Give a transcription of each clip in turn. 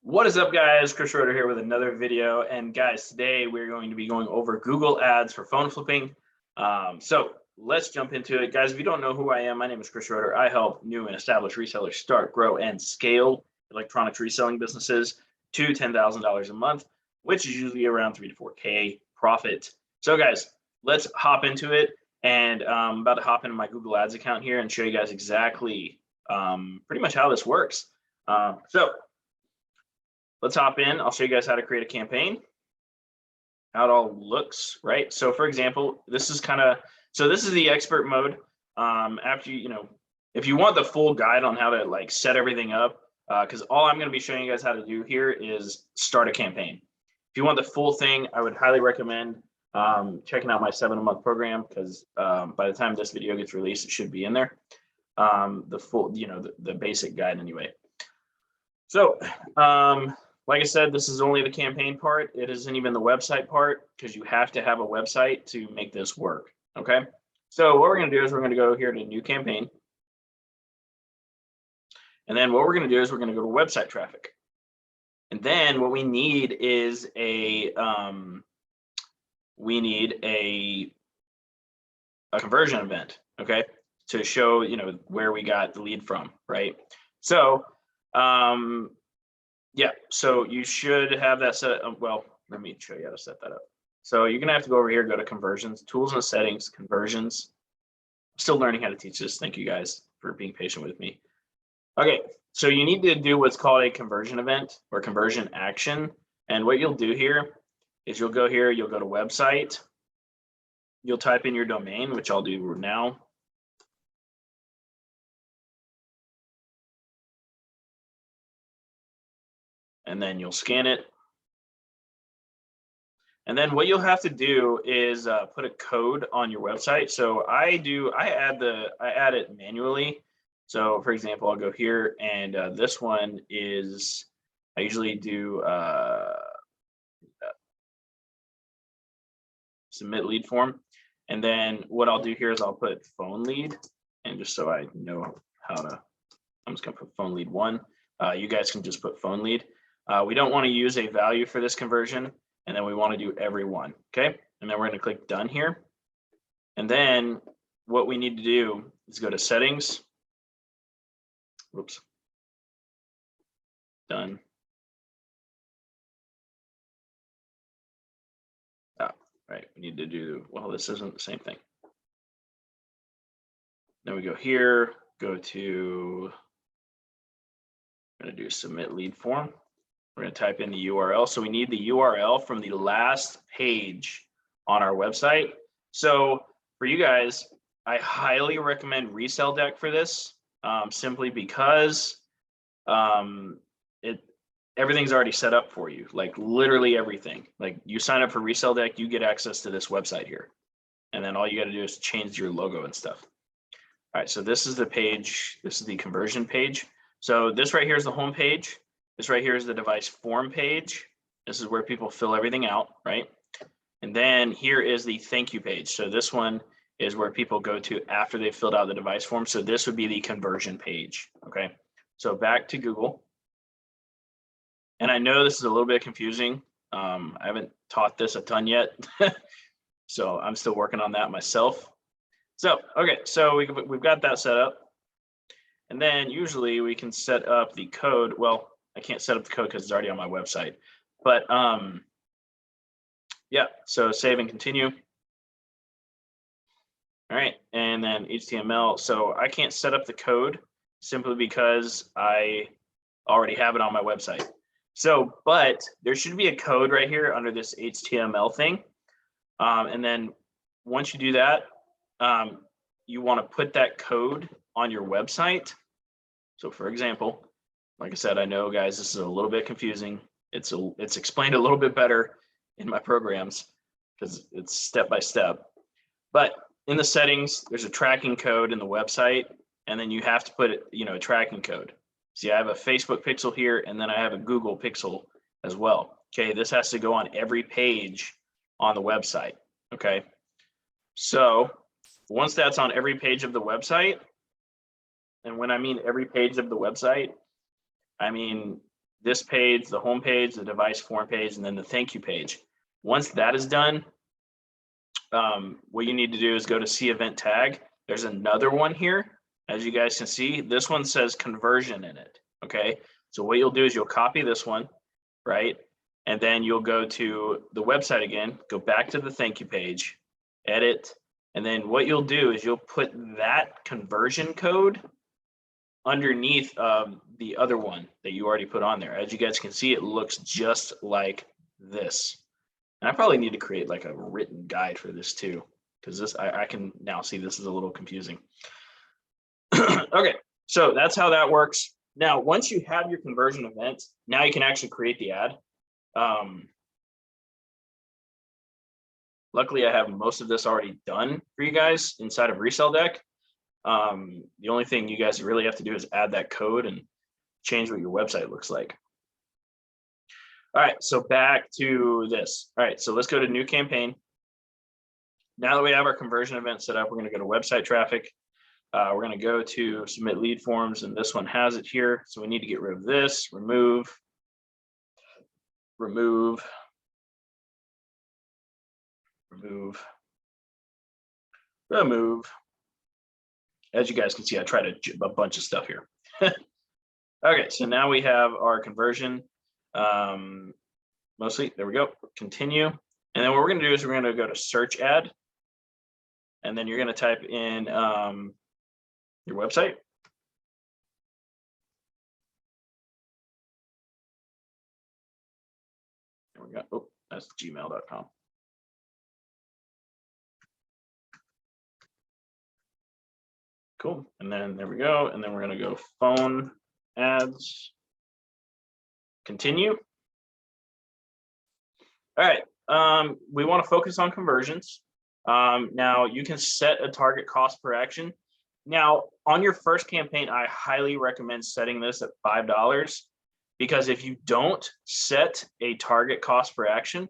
What is up, guys? Chris Schroeder here with another video. And guys, today we're going to be going over Google Ads for phone flipping. So let's jump into it. Guys, if you don't know who I am, my name is Chris Schroeder. I help new and established resellers start, grow, and scale electronics reselling businesses to $10,000 a month, which is usually around 3 to 4K profit. So guys, let's hop into it. And I'm about to hop into my Google Ads account here and show you guys exactly pretty much how this works. So let's hop in. I'll show you guys how to create a campaign, how it all looks, right? So for example, this is this is the expert mode. After if you want the full guide on how to like set everything up, because all I'm going to be showing you guys how to do here is start a campaign. If you want the full thing, I would highly recommend checking out my 7-month program, because by the time this video gets released, it should be in there. The full, the basic guide anyway. So, like I said, this is only the campaign part. It isn't even the website part, because you have to have a website to make this work. Okay. So what we're going to do is we're going to go here to new campaign. And then what we're going to do is we're going to go to website traffic. And then what we need is a conversion event, okay, to show where we got the lead from, right? So yeah, so you should have that set up. Well, let me show you how to set that up. So you're gonna have to go over here, go to conversions, tools and settings, conversions. I'm still learning how to teach this. Thank you guys for being patient with me. Okay, so you need to do what's called a conversion event or conversion action. And what you'll do here is you'll go here, you'll go to website, you'll type in your domain, which I'll do now. And then you'll scan it. And then what you'll have to do is put a code on your website. So I add it manually. So for example, I'll go here, and this one is, I usually do submit lead form. And then what I'll do here is I'll put phone lead, and just so I know how to, I'm just gonna put phone lead 1. You guys can just put phone lead. We don't want to use a value for this conversion, and then we want to do everyone, okay? And then we're going to click done here. And then what we need to do is go to settings. Whoops. Done. Oh, right, we need to do, well, this isn't the same thing. Then we go here, go to, I'm going to do submit lead form. We're going to type in the URL. So we need the URL from the last page on our website. So for you guys, I highly recommend Resell Deck for this, simply because everything's already set up for you, like literally everything. Like you sign up for Resell Deck, you get access to this website here. And then all you got to do is change your logo and stuff. All right, so this is the page. This is the conversion page. So this right here is the home page. This right here is the device form page. This is where people fill everything out, right? And then here is the thank you page. So this one is where people go to after they've filled out the device form. So this would be the conversion page, okay? So back to Google. And I know this is a little bit confusing. I haven't taught this a ton yet. So I'm still working on that myself. So, okay, so we've got that set up. And then usually we can set up the code. Well, I can't set up the code because it's already on my website. But yeah, so save and continue. All right, and then HTML. So I can't set up the code simply because I already have it on my website. So, but there should be a code right here under this HTML thing. And then once you do that, you want to put that code on your website. So for example, like I said, I know guys, this is a little bit confusing. It's explained a little bit better in my programs because it's step by step. But in the settings, there's a tracking code in the website, and then you have to put a tracking code. See, I have a Facebook pixel here, and then I have a Google pixel as well. Okay, this has to go on every page on the website. Okay, so once that's on every page of the website, and when I mean every page of the website, I mean this page, the home page, the device form page, and then the thank you page. Once that is done, what you need to do is go to see event tag. There's another one here. As you guys can see, this one says conversion in it. Okay. So what you'll do is you'll copy this one, right? And then you'll go to the website again, go back to the thank you page, edit. And then what you'll do is you'll put that conversion code underneath the other one that you already put on there. As you guys can see, it looks just like this. And I probably need to create like a written guide for this too, because this I can now see this is a little confusing. Okay, so that's how that works. Now, once you have your conversion event, now you can actually create the ad. Luckily, I have most of this already done for you guys inside of Resell Deck. The only thing you guys really have to do is add that code and change what your website looks like. All right, so back to this. All right, so let's go to new campaign. Now that we have our conversion event set up, we're going to go to website traffic. We're going to go to submit lead forms, and this one has it here. So we need to get rid of this, remove. As you guys can see, I tried a bunch of stuff here. Okay, so now we have our conversion. Mostly, there we go, continue. And then what we're going to do is we're going to go to search ad. And then you're going to type in your website. There we go. Oh, that's gmail.com. Cool. And then there we go. And then we're going to go phone ads. Continue. All right. We want to focus on conversions. Now you can set a target cost per action. Now on your first campaign, I highly recommend setting this at $5, because if you don't set a target cost per action,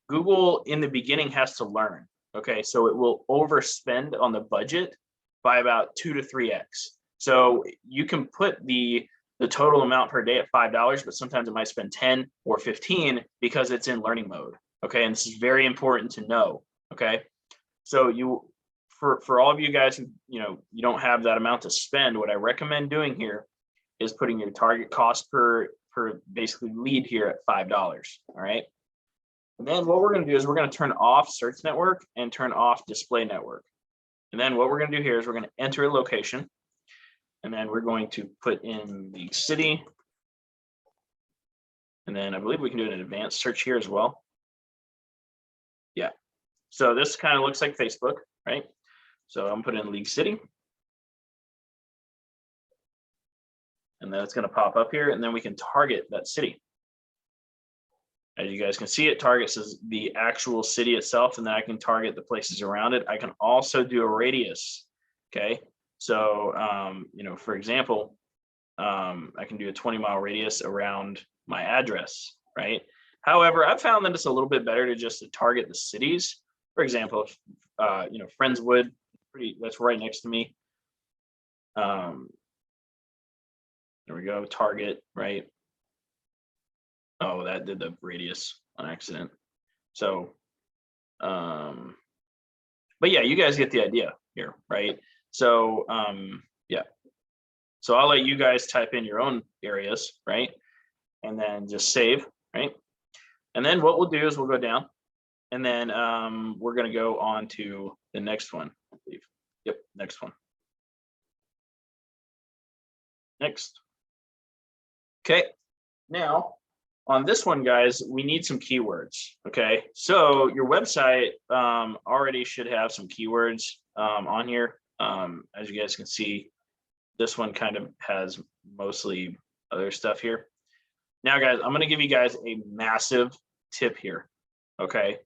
Google in the beginning has to learn. Okay, so it will overspend on the budget by about 2 to 3x. So you can put the total amount per day at $5, but sometimes it might spend 10 or 15 because it's in learning mode. Okay, and this is very important to know. Okay, so for all of you guys who you don't have that amount to spend, what I recommend doing here is putting your target cost per basically lead here at $5. All right. And then what we're going to do is we're going to turn off search network and turn off display network. And then what we're going to do here is we're going to enter a location. And then we're going to put in the city. And then I believe we can do an advanced search here as well. Yeah. So this kind of looks like Facebook, right? So I'm putting in League City. And then it's going to pop up here, and then we can target that city. As you guys can see, it targets the actual city itself, and then I can target the places around it. I can also do a radius. Okay, so for example, I can do a 20-mile radius around my address, right? However, I've found that it's a little bit better to just target the cities. For example, if Friendswood, that's right next to me. There we go, target, right? Oh, that did the radius on accident. So, but yeah, you guys get the idea here, right? So, yeah. So I'll let you guys type in your own areas, right? And then just save, right? And then what we'll do is we'll go down, and then we're going to go on to the next one, I believe. Yep, next one. Next. Okay, now on this one, guys, we need some keywords. Okay, so your website already should have some keywords on here. As you guys can see, this one kind of has mostly other stuff here. Now, guys, I'm going to give you guys a massive tip here. Okay,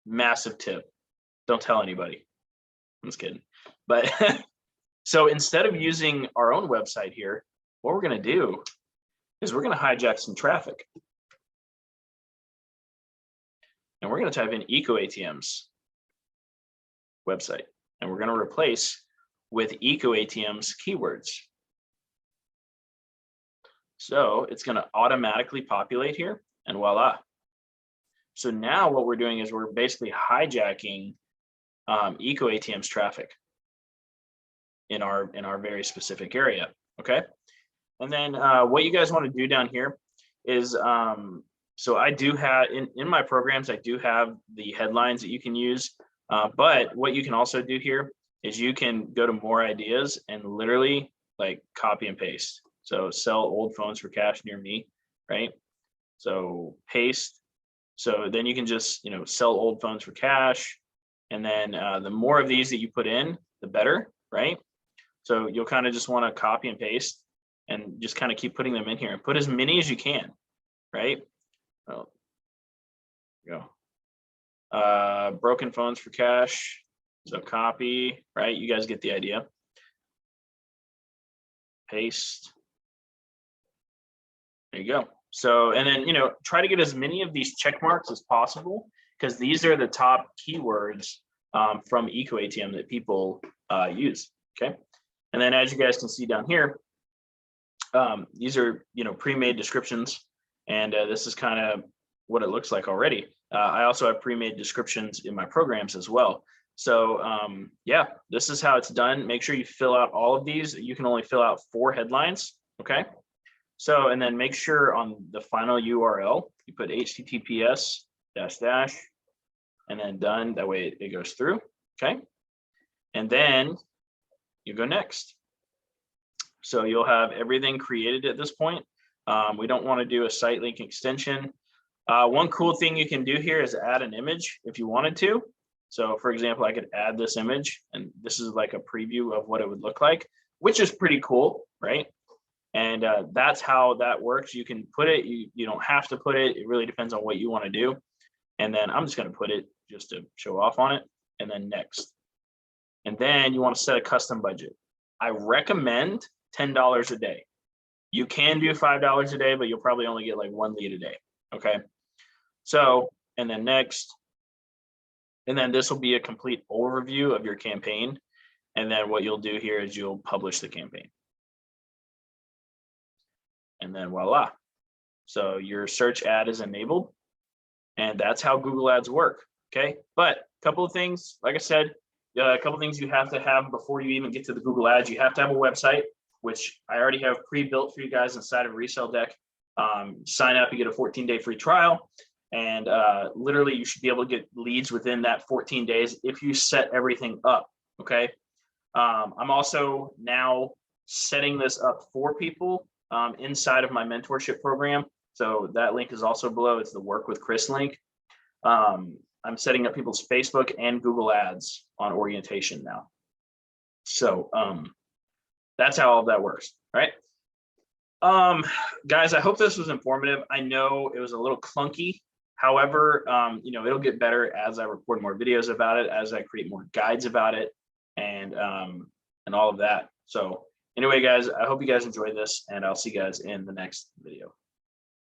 massive tip. Don't tell anybody. I'm just kidding. But so instead of using our own website here, what we're going to do is we're going to hijack some traffic. And we're going to type in EcoATM's website. And we're going to replace with EcoATM's keywords. So it's going to automatically populate here, and voila. So now what we're doing is we're basically hijacking Eco ATM's traffic in our very specific area. Okay. And then what you guys want to do down here is, so I do have in my programs, I do have the headlines that you can use. But what you can also do here is you can go to more ideas and literally like copy and paste. So sell old phones for cash near me, right? So paste. So then you can just, sell old phones for cash. And then the more of these that you put in, the better, right? So you'll kind of just want to copy and paste and just kind of keep putting them in here and put as many as you can, right? Oh, go. Broken phones for cash. So copy, right? You guys get the idea. Paste. There you go. So, and then, try to get as many of these check marks as possible, because these are the top keywords from Eco ATM that people use. Okay. And then as you guys can see down here, these are, pre-made descriptions. And this is kind of what it looks like already. I also have pre-made descriptions in my programs as well. So yeah, this is how it's done. Make sure you fill out all of these. You can only fill out 4 headlines. Okay. So, and then make sure on the final URL, you put HTTPS / and then done. That way it goes through. Okay. And then you go next. So you'll have everything created at this point. We don't want to do a site link extension. One cool thing you can do here is add an image if you wanted to. So for example, I could add this image, and this is like a preview of what it would look like, which is pretty cool, right? And that's how that works. You can put it, you don't have to put it. It really depends on what you want to do. And then I'm just going to put it just to show off on it, and then next. And then you want to set a custom budget. I recommend $10 a day. You can do $5 a day, but you'll probably only get like 1 lead a day. Okay. So, and then next, and then this will be a complete overview of your campaign. And then what you'll do here is you'll publish the campaign. And then voila. So your search ad is enabled, and that's how Google Ads work. Okay. But a couple of things, like I said, a couple of things you have to have before you even get to the Google Ads. You have to have a website, which I already have pre-built for you guys inside of Resale Deck. Sign up, you get a 14-day free trial. And literally you should be able to get leads within that 14 days if you set everything up. Okay. I'm also now setting this up for people inside of my mentorship program. So that link is also below. It's the Work with Chris link. I'm setting up people's Facebook and Google Ads on orientation now. So that's how all of that works, right? Guys, I hope this was informative. I know it was a little clunky. However, it'll get better as I record more videos about it, as I create more guides about it, and all of that. So anyway, guys, I hope you guys enjoyed this, and I'll see you guys in the next video.